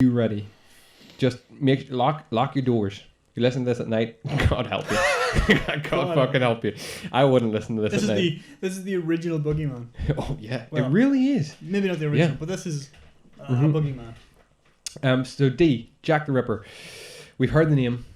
You ready? Just lock your doors. You listen to this at night, God help you. God fucking help you. I wouldn't listen to this at night. This is the original Boogeyman. Oh yeah, Well, it really is. Maybe not the original, but this is Boogeyman. So D, Jack the Ripper. We've heard the name.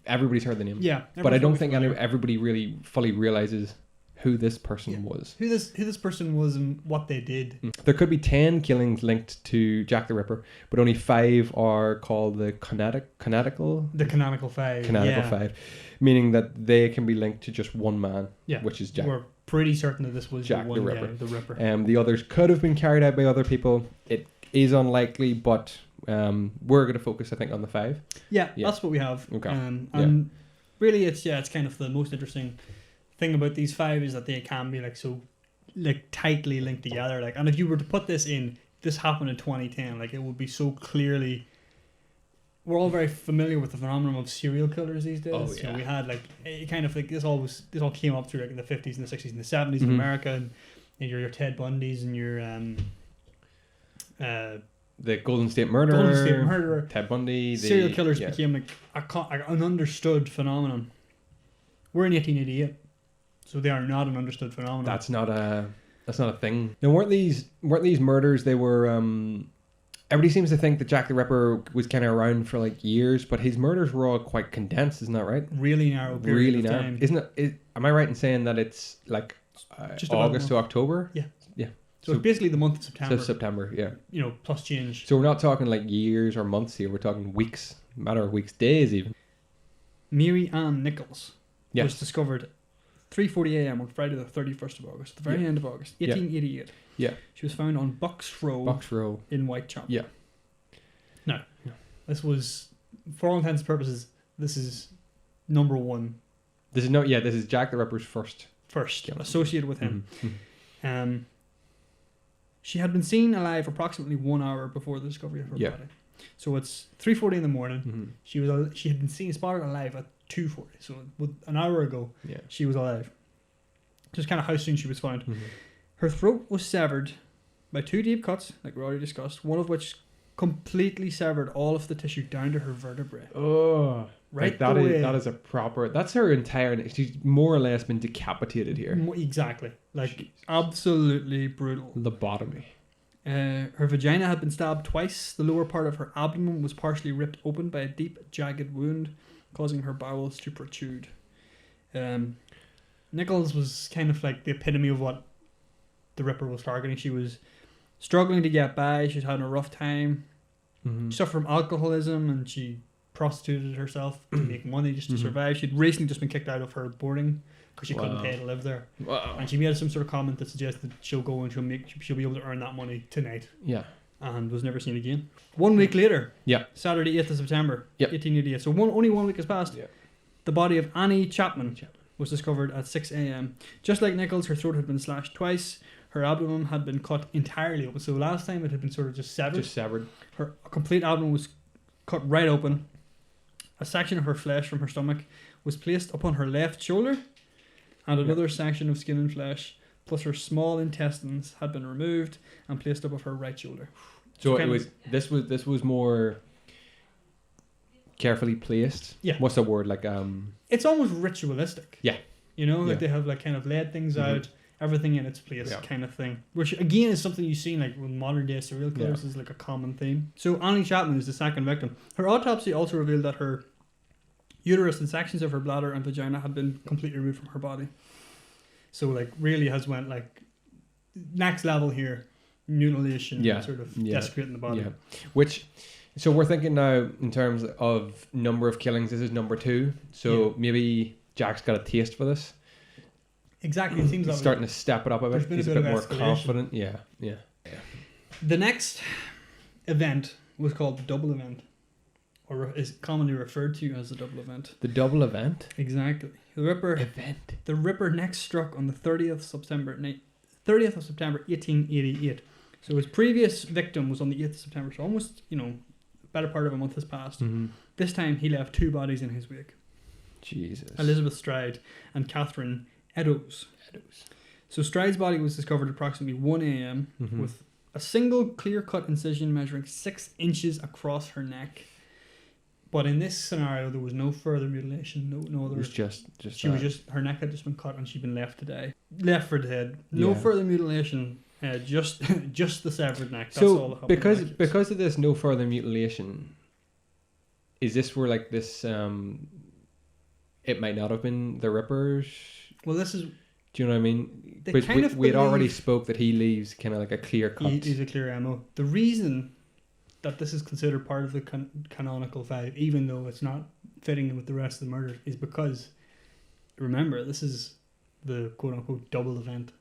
Everybody's heard the name. Yeah, but I don't think everybody really fully realizes who this person was. Who this person was and what they did. There could be 10 killings linked to Jack the Ripper, but only 5 are called the Canonical Five. Canonical Five, meaning that they can be linked to just one man, which is Jack. We're pretty certain that this was Jack the Ripper. The Ripper. The others could have been carried out by other people. It is unlikely, but we're going to focus, I think, on the 5. Yeah, that's what we have. Okay. And really, it's kind of the most interesting thing about these 5 is that they can be tightly linked together. And if you were to put this happened in 2010, it would be so clearly. We're all very familiar with the phenomenon of serial killers these days. Oh, yeah. We had this all came up through in the 50s and the 60s and the 70s in America, and your Ted Bundys and your the Golden State Murderer, Ted Bundy. Serial killers became an understood phenomenon. We're in 1888, so they are not an understood phenomenon. That's not a thing. Now, weren't these murders? They were. Everybody seems to think that Jack the Ripper was kind of around for years, but his murders were all quite condensed. Isn't that right? Really narrow period of time. Isn't it? Am I right in saying that it's just August to October? Yeah. Yeah. So it's basically the month of September. So September, yeah. Plus change. So we're not talking years or months here. We're talking weeks, matter of weeks, days even. Mary Ann Nichols was discovered 3:40 a.m. on Friday the 31st of August, the very end of August, 1888. Yeah. She was found on Bucks Row in Whitechapel. Yeah. Now, this was, for all intents and purposes, this is number 1. This is Jack the Ripper's first associated with him. She had been seen alive approximately 1 hour before the discovery of her body. So it's 3:40 in the morning. She had been spotted alive at 2:40. So an hour ago, she was alive. Just kind of how soon she was found. Her throat was severed by 2 deep cuts, like we already discussed, one of which completely severed all of the tissue down to her vertebrae. Oh, right. That is a proper. That's her entire. She's more or less been decapitated here. Exactly. Absolutely brutal. Lobotomy. Her vagina had been stabbed twice. The lower part of her abdomen was partially ripped open by a deep, jagged wound, causing her bowels to protrude. Nichols was kind of the epitome of what the Ripper was targeting. She was struggling to get by. She was having a rough time. She suffered from alcoholism, and she prostituted herself to make money just to survive. She'd recently just been kicked out of her boarding because she couldn't pay to live there. Wow. And she made some sort of comment that suggested she'll go and she'll be able to earn that money tonight. Yeah. And was never seen again. 1 week later, Saturday 8th of September, 1888. So only 1 week has passed. Yeah. The body of Annie Chapman was discovered at 6 a.m. Just like Nichols, her throat had been slashed twice. Her abdomen had been cut entirely open. So last time it had been sort of just severed. Her complete abdomen was cut right open. A section of her flesh from her stomach was placed upon her left shoulder, and another section of skin and flesh, plus her small intestines, had been removed and placed above her right shoulder. So this was more carefully placed. Yeah. What's the word It's almost ritualistic. Yeah. They have kind of laid things out, everything in its place, kind of thing. Which again is something you see with modern day serial killers is a common theme. So Annie Chapman is the second victim. Her autopsy also revealed that her uterus and sections of her bladder and vagina had been completely removed from her body. So really has went next level here, mutilation, sort of desecrating the body. Yeah. So we're thinking now in terms of number of killings. This is number 2. So maybe Jack's got a taste for this. Exactly. It seems he's starting to step it up a bit. He's a bit more confident. Yeah. The next event was called the double event, or is commonly referred to as the double event. The double event? Exactly. The Ripper next struck on the 30th of September 1888. So his previous victim was on the 8th of September. So almost, better part of a month has passed. This time he left 2 bodies in his wake. Jesus. Elizabeth Stride and Catherine Eddowes. So Stride's body was discovered at approximately 1 a.m. with a single clear-cut incision measuring 6 inches across her neck. But in this scenario, there was no further mutilation. No other. It was just her neck had just been cut and she'd been left for dead. No further mutilation. Just the severed neck. That's all that happened. Because of this no further mutilation, is this where like this? It might not have been the Ripper's. Well, this is. Do you know what I mean? But we had already spoke that he leaves kind of like a clear cut. He's a clear MO. The reason that this is considered part of the Canonical Five, even though it's not fitting in with the rest of the murders, is because, remember, this is the quote-unquote double event.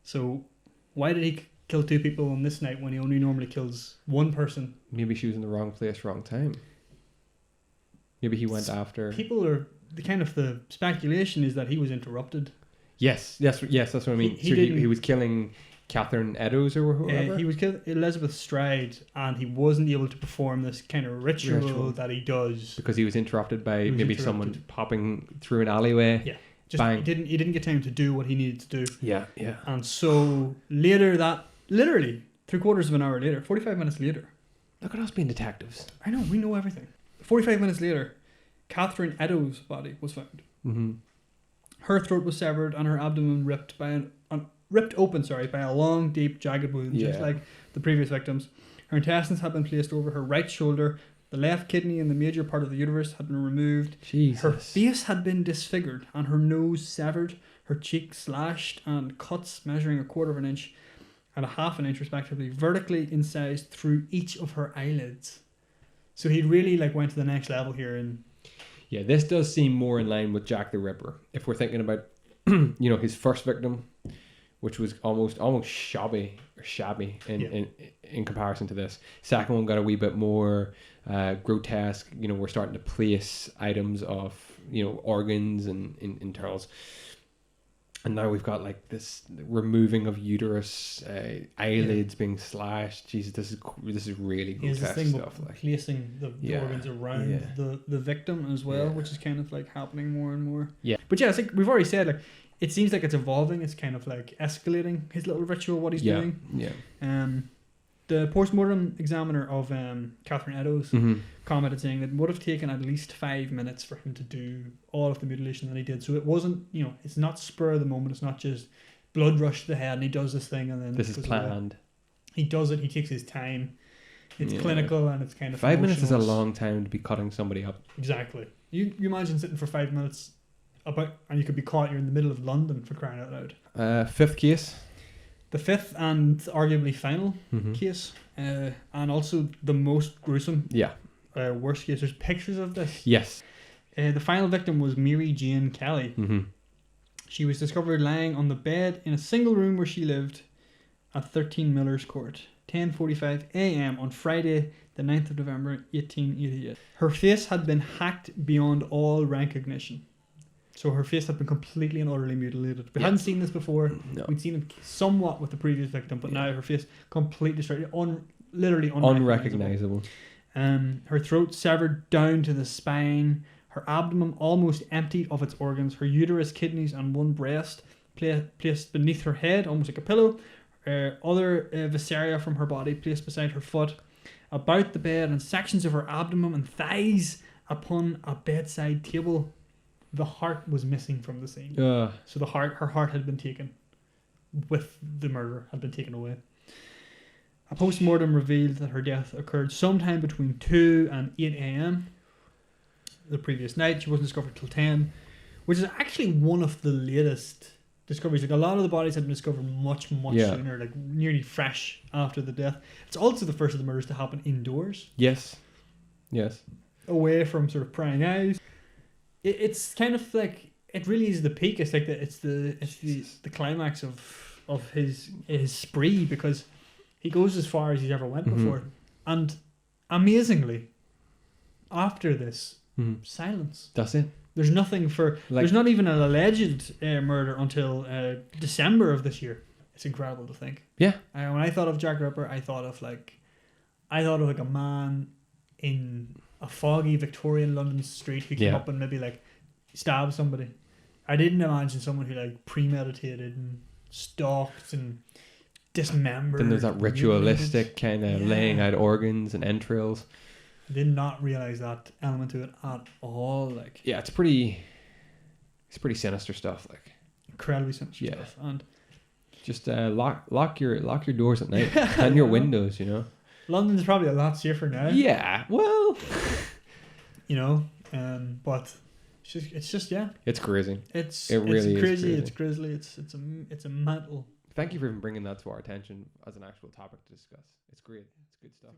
So why did he kill 2 people on this night when he only normally kills 1 person? Maybe she was in the wrong place, wrong time. Maybe he went after... The speculation is that he was interrupted. Yes, that's what I mean. He was killing Catherine Eddowes or whoever. He was killing Elizabeth Stride, and he wasn't able to perform this kind of ritual that he does because he was interrupted by someone popping through an alleyway. Yeah, bang. He didn't get time to do what he needed to do. Yeah. And so later, that literally 3/4 of an hour later, 45 minutes later. Look at us being detectives. I know, we know everything. 45 minutes later, Catherine Eddowes' body was found. Mm-hmm. Her throat was severed and her abdomen ripped open by a long, deep, jagged wound, just like the previous victims. Her intestines had been placed over her right shoulder. The left kidney and the major part of the uterus had been removed. Jesus. Her face had been disfigured and her nose severed, her cheek slashed, and cuts measuring 1/4 of an inch and 1/2 an inch respectively, vertically incised through each of her eyelids. So he really went to the next level here. And yeah, this does seem more in line with Jack the Ripper. If we're thinking about, his first victim, which was almost shabby in comparison to this. Second one got a wee bit more grotesque. We're starting to place items of organs and internals. And now we've got this removing of uterus, eyelids being slashed. Jesus, this is really grotesque stuff. Placing the organs around the victim as well, which is kind of happening more and more. Yeah. But yeah, it's we've already said, it seems like it's evolving. It's kind of escalating his little ritual, what he's doing. Yeah. The postmortem examiner of Catherine Eddowes commented saying that it would have taken at least 5 minutes for him to do all of the mutilation that he did. So it wasn't, it's not spur of the moment. It's not just blood rush to the head and he does this thing and then... This is planned. He does it. He takes his time. It's clinical and it's kind of 5 minutes is a long time to be cutting somebody up. Exactly. You imagine sitting for 5 minutes and you could be caught, you're in the middle of London, for crying out loud. Fifth case. The fifth and arguably final case, and also the most gruesome, worst case. There's pictures of this. Yes. The final victim was Mary Jane Kelly. Mm-hmm. She was discovered lying on the bed in a single room where she lived at 13 Miller's Court, 10:45 a.m. on Friday, the 9th of November, 1888. Her face had been hacked beyond all recognition. So her face had been completely and utterly mutilated. We hadn't seen this before. No. We'd seen it somewhat with the previous victim, but now her face completely destroyed, literally unrecognizable. Her throat severed down to the spine. Her abdomen almost emptied of its organs. Her uterus, kidneys, and one breast placed beneath her head, almost like a pillow. Other viscera from her body placed beside her foot, about the bed, and sections of her abdomen and thighs upon a bedside table. The heart was missing from the scene. So her heart had been taken with the murder, had been taken away. A post-mortem revealed that her death occurred sometime between 2 and 8 a.m. the previous night. She wasn't discovered till 10, which is actually one of the latest discoveries. A lot of the bodies had been discovered much sooner, nearly fresh after the death. It's also the first of the murders to happen indoors. Yes. Away from sort of prying eyes. It's kind of it really is the peak. It's the climax of his spree, because he goes as far as he's ever went before, and amazingly, after this, silence. That's it. There's nothing there's not even an alleged murder until December of this year. It's incredible to think. Yeah. When I thought of Jack Ripper, I thought of a man in a foggy Victorian London street who came up and maybe stabbed somebody. I didn't imagine someone who premeditated and stalked and dismembered. Then there's that ritualistic kind of laying out organs and entrails. I did not realize that element to it at all. Like, yeah, it's pretty sinister stuff. Like, incredibly sinister stuff. And just lock your doors at night and your windows. You know, London's probably a lot safer now. Yeah, well, you know, but it's just it's crazy. It's really crazy. Is crazy. It's grisly. It's a mental. Thank you for even bringing that to our attention as an actual topic to discuss. It's great. It's good stuff.